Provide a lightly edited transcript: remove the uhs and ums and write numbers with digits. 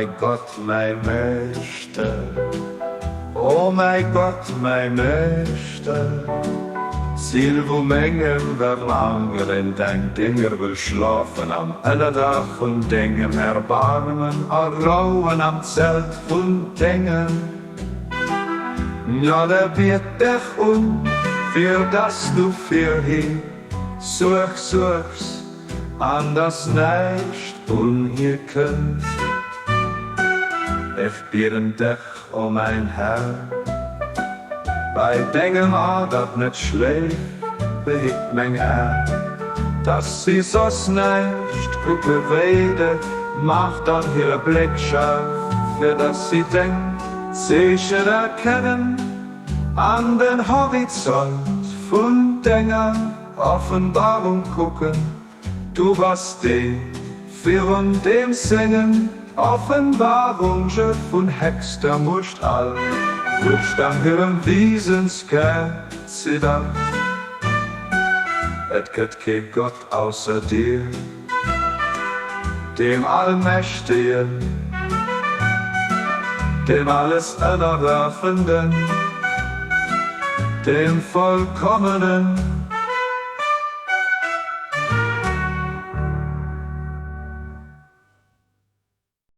mein Gott, mein Meister. Oh mein Gott, mein Meister. Silvo mengen verlangeren, denk Dinger will schlafen am Elledach und Dingen erbarmen, Rauen am Zelt und Dingen. Ja, der wird dich für das du für hin suchst, anders nicht ungekönnt. Ich bitte dich, oh mein Herr, bei Dingen dat nicht schläft, behit mein Herr, dass sie so's nicht gut bewegt, macht dann ihre Blick scharf, für dass sie denkt, sicher erkennen, an den Horizont von Dingen, Offenbarung gucken, du warst die, für und dem Singen, Offenbarung, Schiff und Hexter musst all. Wurscht an ihrem Wiesenskern, et gibt kein Gott außer dir, dem Allmächtigen, dem alles Erwerfenden, dem Vollkommenen.